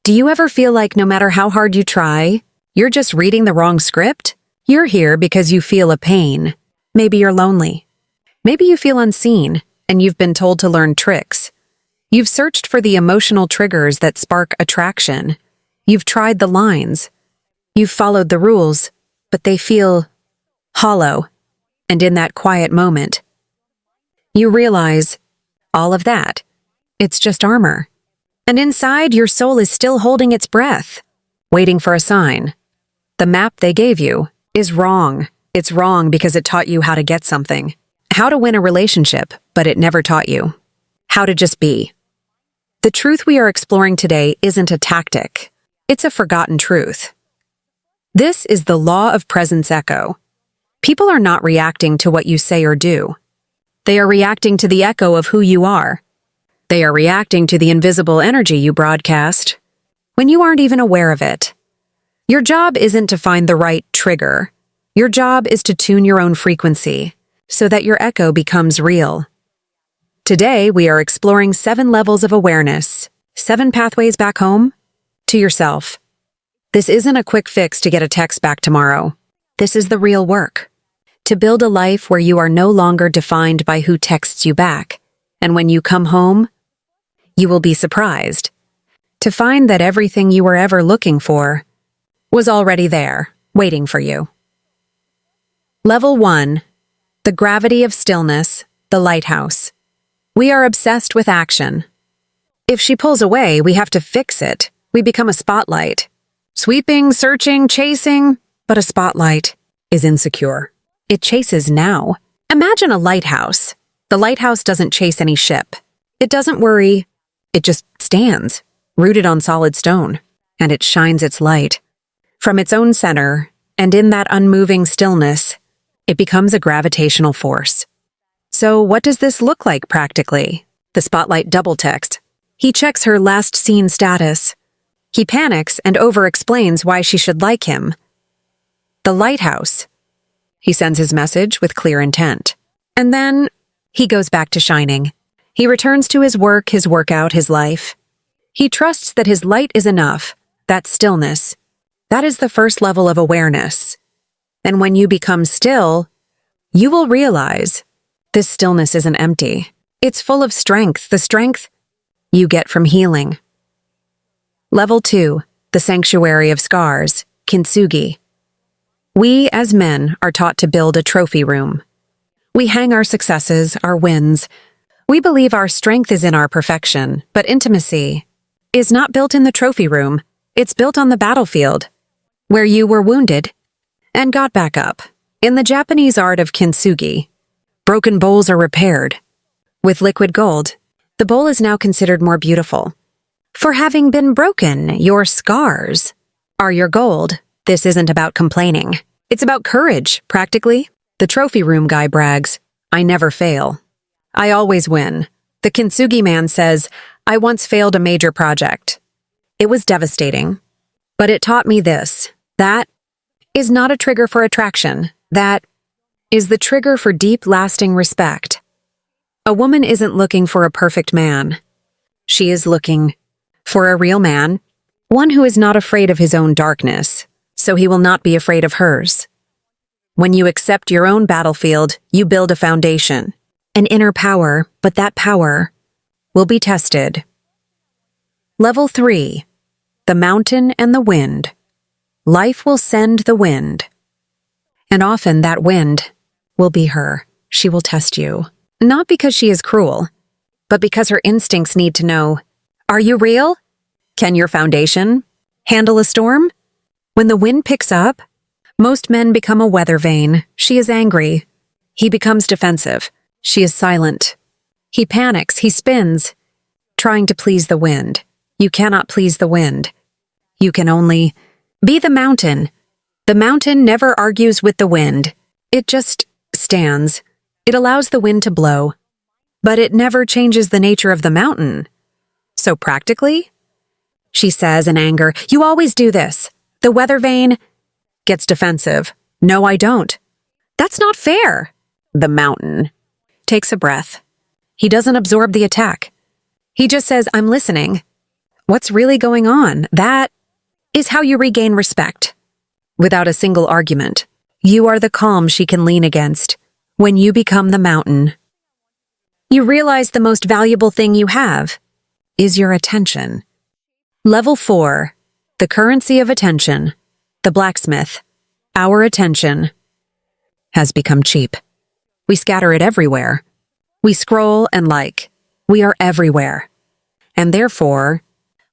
Do you ever feel like no matter how hard you try, you're just reading the wrong script? You're here because you feel a pain. Maybe you're lonely. Maybe you feel unseen, and you've been told to learn tricks. You've searched for the emotional triggers that spark attraction. You've tried the lines. You've followed the rules, but they feel hollow. And in that quiet moment, you realize all of that, it's just armor. And inside, your soul is still holding its breath, waiting for a sign. The map they gave you is wrong. It's wrong because it taught you how to get something, how to win a relationship, but it never taught you how to just be. The truth we are exploring today isn't a tactic. It's a forgotten truth. This is the law of presence echo. People are not reacting to what you say or do. They are reacting to the echo of who you are. They are reacting to the invisible energy you broadcast when you aren't even aware of it. Your job isn't to find the right trigger. Your job is to tune your own frequency so that your echo becomes real. Today, we are exploring 7 levels of awareness, 7 pathways back home to yourself. This isn't a quick fix to get a text back tomorrow. This is the real work. To build a life where you are no longer defined by who texts you back. And when you come home, you will be surprised to find that everything you were ever looking for was already there, waiting for you. Level 1. The gravity of stillness, the lighthouse. We are obsessed with action. If she pulls away, we have to fix it. We become a spotlight. Sweeping, searching, chasing, but a spotlight is insecure. It chases now. Imagine a lighthouse. The lighthouse doesn't chase any ship. It doesn't worry. It just stands, rooted on solid stone, and it shines its light. From its own center, and in that unmoving stillness, it becomes a gravitational force. So what does this look like practically? The spotlight double text. He checks her last seen status. He panics and over-explains why she should like him. The lighthouse. He sends his message with clear intent. And then he goes back to shining. He returns to his work, his workout, his life. He trusts that his light is enough, that stillness. That is the first level of awareness. And when you become still, you will realize this stillness isn't empty. It's full of strength, the strength you get from healing. Level 2, the sanctuary of scars, kintsugi. We, as men, are taught to build a trophy room. We hang our successes, our wins. We believe our strength is in our perfection, but intimacy is not built in the trophy room. It's built on the battlefield, where you were wounded and got back up. In the Japanese art of kintsugi, broken bowls are repaired. With liquid gold, the bowl is now considered more beautiful. For having been broken, your scars are your gold. This isn't about complaining. It's about courage, practically. The trophy room guy brags, "I never fail. I always win." The kintsugi man says, "I once failed a major project. It was devastating, but it taught me this. That is not a trigger for attraction. That is the trigger for deep, lasting respect." A woman isn't looking for a perfect man. She is looking for a real man, one who is not afraid of his own darkness, so he will not be afraid of hers. When you accept your own battlefield, you build a foundation, an inner power, but that power will be tested. Level 3, the mountain and the wind. Life will send the wind. And often that wind will be her. She will test you. Not because she is cruel, but because her instincts need to know, are you real? Can your foundation handle a storm? When the wind picks up, most men become a weather vane. She is angry. He becomes defensive. She is silent. He panics. He spins, trying to please the wind. You cannot please the wind. You can only be the mountain. The mountain never argues with the wind. It just stands. It allows the wind to blow, but it never changes the nature of the mountain. So practically, she says in anger, "You always do this." The weather vane gets defensive. "No, I don't." "That's not fair." The mountain takes a breath. He doesn't absorb the attack. He just says, "I'm listening." What's really going on? That is how you regain respect. Without a single argument, you are the calm she can lean against. When you become the mountain, you realize the most valuable thing you have is your attention. Level 4, the currency of attention, the blacksmith. Our attention has become cheap. We scatter it everywhere. We scroll and like. We are everywhere. And therefore,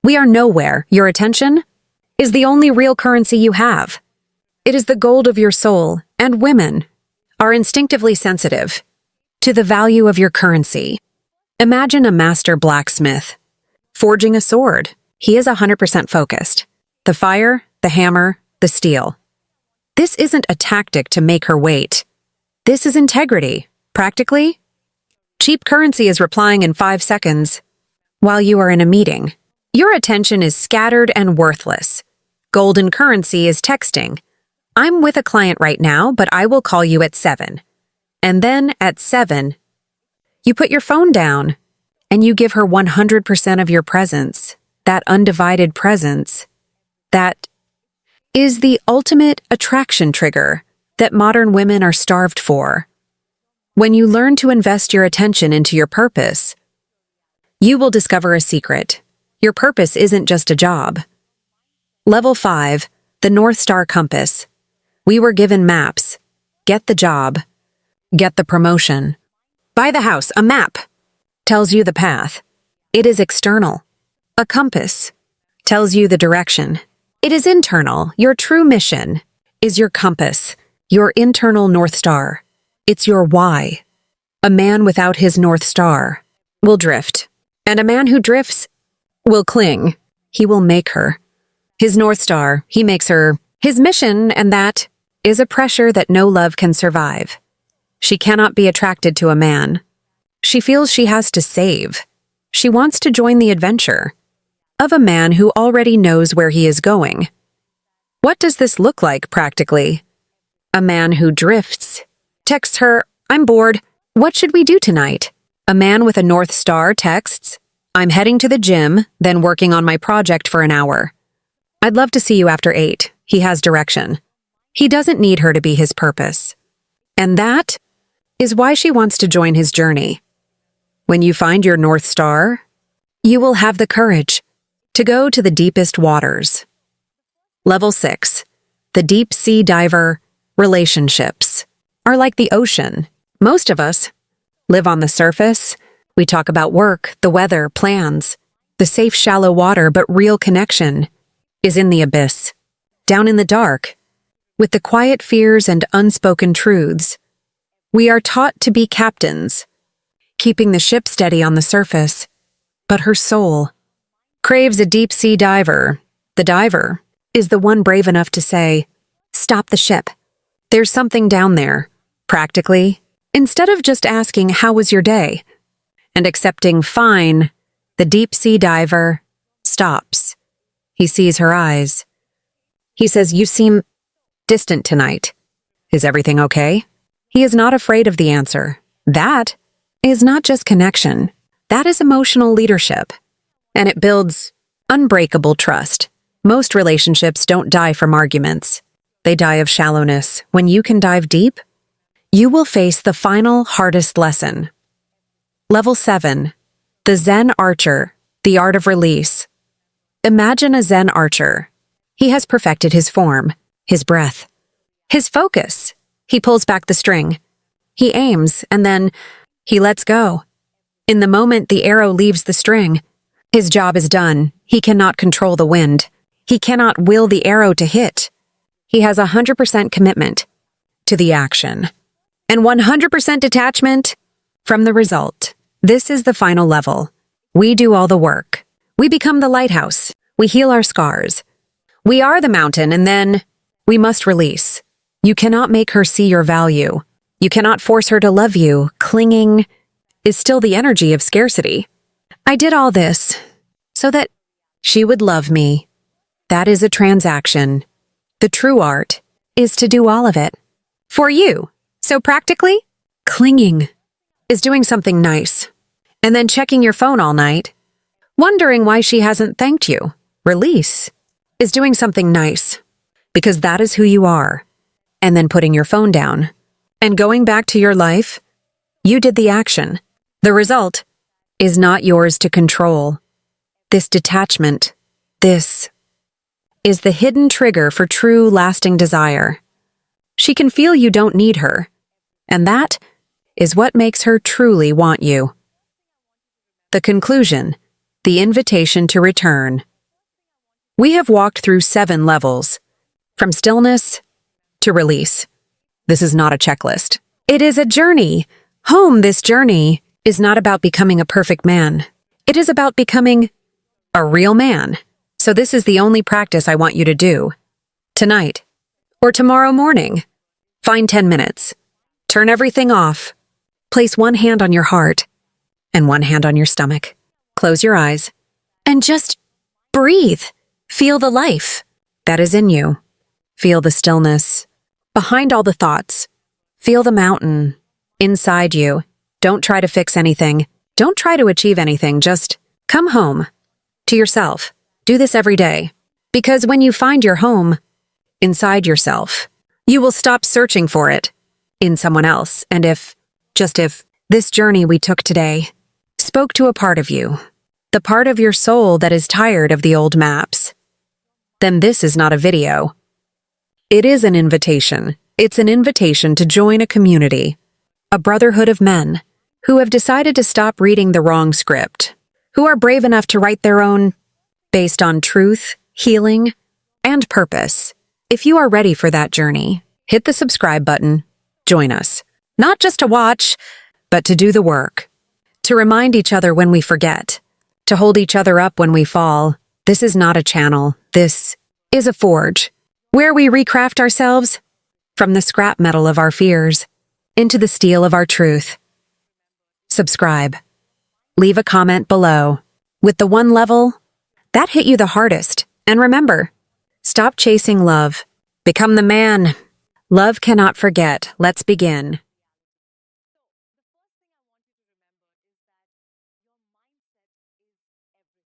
we are nowhere. Your attention is the only real currency you have. It is the gold of your soul, and women are instinctively sensitive to the value of your currency. Imagine a master blacksmith forging a sword. He is 100% focused. The fire, the hammer, the steel. This isn't a tactic to make her wait. This is integrity. Practically, cheap currency is replying in 5 seconds while you are in a meeting. Your attention is scattered and worthless. Golden currency is texting. I'm with a client right now, but I will call you at 7. And then at 7, you put your phone down and you give her 100% of your presence, that undivided presence. That is the ultimate attraction trigger that modern women are starved for. When you learn to invest your attention into your purpose, you will discover a secret. Your purpose isn't just a job. Level 5, the North Star compass. We were given maps. Get the job. Get the promotion. Buy the house. A map tells you the path. It is external. A compass tells you the direction. It is internal. Your true mission is your compass, your internal North Star. It's your why. A man without his North Star will drift, and a man who drifts will cling. He will make her. His North Star, he makes her his mission, and that is a pressure that no love can survive. She cannot be attracted to a man. She feels she has to save. She wants to join the adventure of a man who already knows where he is going. What does this look like practically? A man who drifts, texts her, I'm bored. What should we do tonight? A man with a North Star texts, I'm heading to the gym, then working on my project for an hour. I'd love to see you after 8. He has direction. He doesn't need her to be his purpose. And that is why she wants to join his journey. When you find your North Star, you will have the courage to go to the deepest waters. Level 6, the deep sea diver. Relationships are like the ocean. Most of us live on the surface. We talk about work, the weather, plans, the safe, shallow water, but real connection is in the abyss, down in the dark, with the quiet fears and unspoken truths. We are taught to be captains, keeping the ship steady on the surface, but her soul craves a deep-sea diver. The diver is the one brave enough to say, stop the ship. There's something down there. Practically, instead of just asking, how was your day? And accepting, fine, the deep-sea diver stops. He sees her eyes. He says, you seem distant tonight. Is everything okay? He is not afraid of the answer. That is not just connection. That is emotional leadership. And it builds unbreakable trust. Most relationships don't die from arguments. They die of shallowness. When you can dive deep, you will face the final, hardest lesson. Level 7, the Zen Archer, the art of release. Imagine a Zen archer. He has perfected his form, his breath, his focus. He pulls back the string. He aims, and then he lets go. In the moment the arrow leaves the string, his job is done. He cannot control the wind. He cannot will the arrow to hit. He has 100% commitment to the action and 100% detachment from the result. This is the final level. We do all the work. We become the lighthouse. We heal our scars. We are the mountain, and then we must release. You cannot make her see your value. You cannot force her to love you. Clinging is still the energy of scarcity. I did all this so that she would love me. That is a transaction. The true art is to do all of it for you. So practically, clinging is doing something nice and then checking your phone all night wondering why she hasn't thanked you. Release is doing something nice, because that is who you are. And then putting your phone down and going back to your life. You did the action. The result is not yours to control. This detachment, this is the hidden trigger for true lasting desire. She can feel you don't need her, and that is what makes her truly want you. The conclusion, the invitation to return. We have walked through 7 levels, from stillness to release. This is not a checklist. It is a journey. Home, this journey is not about becoming a perfect man. It is about becoming a real man. So this is the only practice I want you to do. Tonight, or tomorrow morning, find 10 minutes. Turn everything off. Place one hand on your heart and one hand on your stomach. Close your eyes and just breathe. Feel the life that is in you. Feel the stillness behind all the thoughts. Feel the mountain inside you. Don't try to fix anything. Don't try to achieve anything. Just come home to yourself. Do this every day, because when you find your home inside yourself, you will stop searching for it in someone else. And if this journey we took today spoke to a part of you, the part of your soul that is tired of the old maps, then this is not a video. It is an invitation. It's an invitation to join a community, a brotherhood of men who have decided to stop reading the wrong script, who are brave enough to write their own based on truth, healing, and purpose. If you are ready for that journey, hit the subscribe button. Join us. Not just to watch, but to do the work. To remind each other when we forget. To hold each other up when we fall. This is not a channel. This is a forge, where we recraft ourselves from the scrap metal of our fears into the steel of our truth. Subscribe. Leave a comment below with the one level that hit you the hardest. And remember, stop chasing love. Become the man love cannot forget. Let's begin.